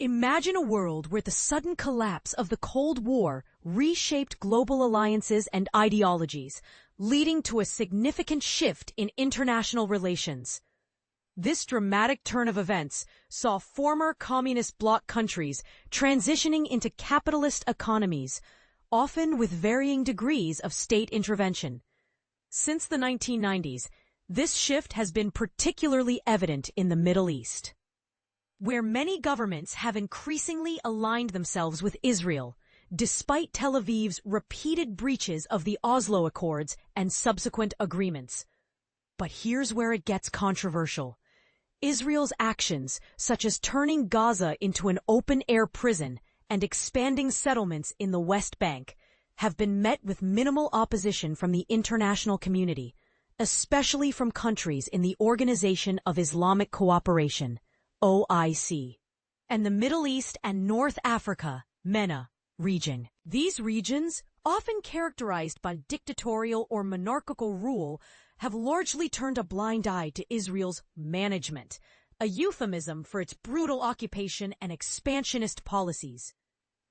Imagine a world where the sudden collapse of the Cold War reshaped global alliances and ideologies, leading to a significant shift in international relations. This dramatic turn of events saw former communist bloc countries transitioning into capitalist economies, often with varying degrees of state intervention. Since the 1990s, this shift has been particularly evident in the Middle East, where many governments have increasingly aligned themselves with Israel, despite Tel Aviv's repeated breaches of the Oslo Accords and subsequent agreements. But here's where it gets controversial. Israel's actions, such as turning Gaza into an open-air prison and expanding settlements in the West Bank, have been met with minimal opposition from the international community, especially from countries in the Organization of Islamic Cooperation, OIC, and the Middle East and North Africa, MENA, region. These regions, often characterized by dictatorial or monarchical rule, have largely turned a blind eye to Israel's management, a euphemism for its brutal occupation and expansionist policies.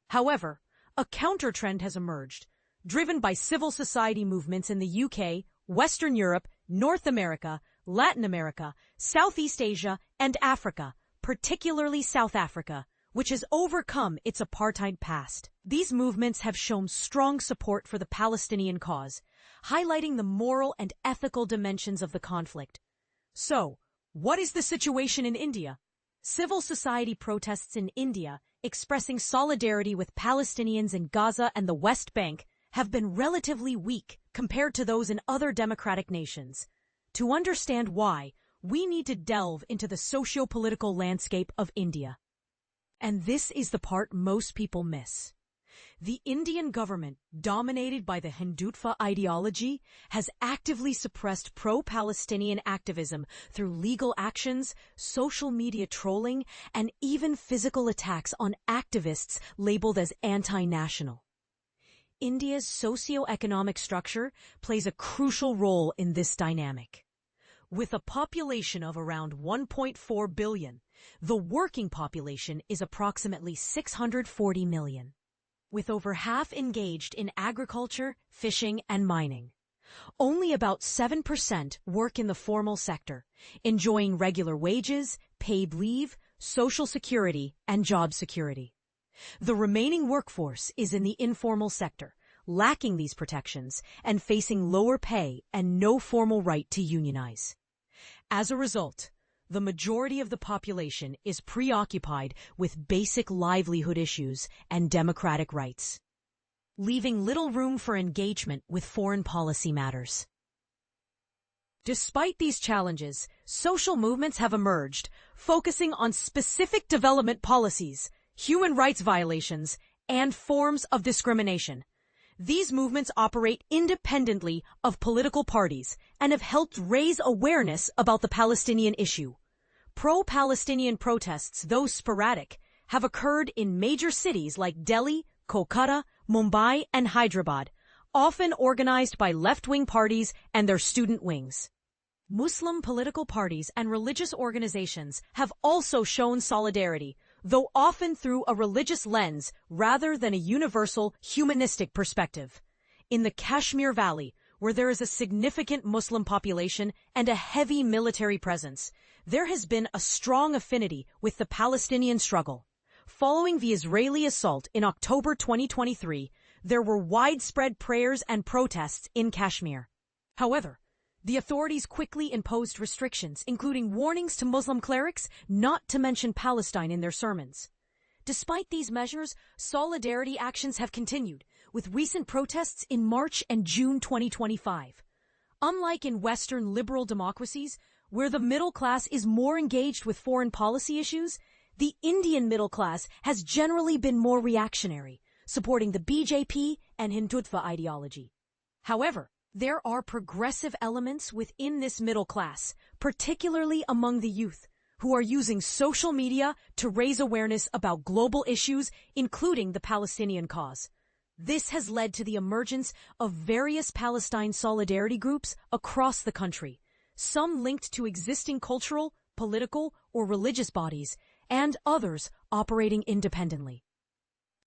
However, a counter-trend has emerged, driven by civil society movements in the UK, Western Europe, North America, Latin America, Southeast Asia, and Africa, particularly South Africa, which has overcome its apartheid past. These movements have shown strong support for the Palestinian cause, highlighting the moral and ethical dimensions of the conflict. So, what is the situation in India? Civil society protests in India, expressing solidarity with Palestinians in Gaza and the West Bank, have been relatively weak compared to those in other democratic nations. To understand why, we need to delve into the socio-political landscape of India. And this is the part most people miss. The Indian government, dominated by the Hindutva ideology, has actively suppressed pro-Palestinian activism through legal actions, social media trolling, and even physical attacks on activists labeled as anti-national. India's socio-economic structure plays a crucial role in this dynamic. With a population of around 1.4 billion, the working population is approximately 640 million, with over half engaged in agriculture, fishing, and mining. Only about 7% work in the formal sector, enjoying regular wages, paid leave, social security, and job security. The remaining workforce is in the informal sector, lacking these protections and facing lower pay and no formal right to unionize. As a result, the majority of the population is preoccupied with basic livelihood issues and democratic rights, leaving little room for engagement with foreign policy matters. Despite these challenges, social movements have emerged, focusing on specific development policies, human rights violations, and forms of discrimination. These movements operate independently of political parties and have helped raise awareness about the Palestinian issue. Pro-Palestinian protests, though sporadic, have occurred in major cities like Delhi, Kolkata, Mumbai, and Hyderabad, often organized by left-wing parties and their student wings. Muslim political parties and religious organizations have also shown solidarity, though often through a religious lens rather than a universal humanistic perspective. In the Kashmir Valley, where there is a significant Muslim population and a heavy military presence, there has been a strong affinity with the Palestinian struggle. Following the Israeli assault in October 2023, there were widespread prayers and protests in Kashmir. However, the authorities quickly imposed restrictions, including warnings to Muslim clerics not to mention Palestine in their sermons. Despite these measures, solidarity actions have continued, with recent protests in March and June 2025. Unlike in Western liberal democracies, where the middle class is more engaged with foreign policy issues, the Indian middle class has generally been more reactionary, supporting the BJP and Hindutva ideology. However, there are progressive elements within this middle class, particularly among the youth, who are using social media to raise awareness about global issues, including the Palestinian cause. This has led to the emergence of various Palestine solidarity groups across the country, some linked to existing cultural, political, or religious bodies, and others operating independently.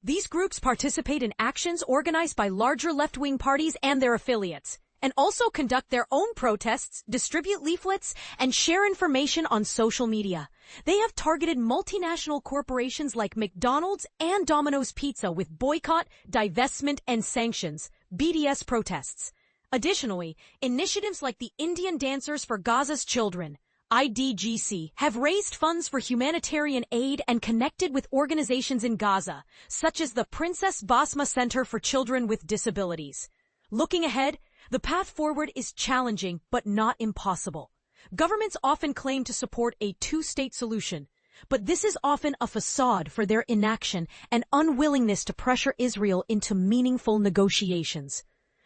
These groups participate in actions organized by larger left-wing parties and their affiliates, and also conduct their own protests, distribute leaflets, and share information on social media. They have targeted multinational corporations like McDonald's and Domino's Pizza with boycott, divestment, and sanctions, BDS protests. Additionally, initiatives like the Indian Dancers for Gaza's Children, IDGC, have raised funds for humanitarian aid and connected with organizations in Gaza, such as the Princess Basma Center for Children with Disabilities. Looking ahead, the path forward is challenging but not impossible. Governments often claim to support a two-state solution, but this is often a facade for their inaction and unwillingness to pressure Israel into meaningful negotiations.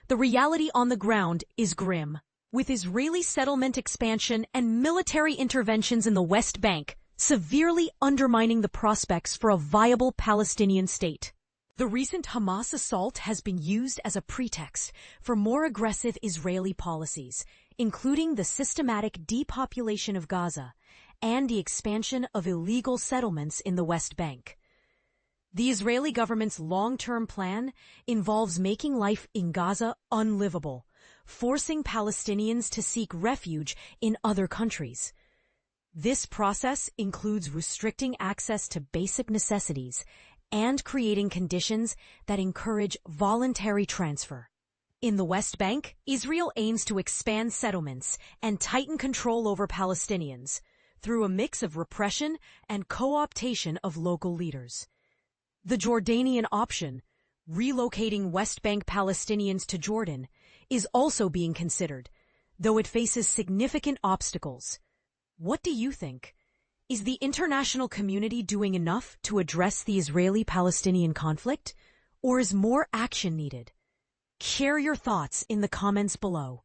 The reality on the ground is grim. With Israeli settlement expansion and military interventions in the West Bank, severely undermining the prospects for a viable Palestinian state. The recent Hamas assault has been used as a pretext for more aggressive Israeli policies, including the systematic depopulation of Gaza and the expansion of illegal settlements in the West Bank. The Israeli government's long-term plan involves making life in Gaza unlivable, forcing Palestinians to seek refuge in other countries. This process includes restricting access to basic necessities and creating conditions that encourage voluntary transfer. In the West Bank, Israel aims to expand settlements and tighten control over Palestinians through a mix of repression and co-optation of local leaders. The Jordanian option, relocating West Bank Palestinians to Jordan, is also being considered, though it faces significant obstacles. What do you think? Is the international community doing enough to address the Israeli-Palestinian conflict, or is more action needed? Share your thoughts in the comments below.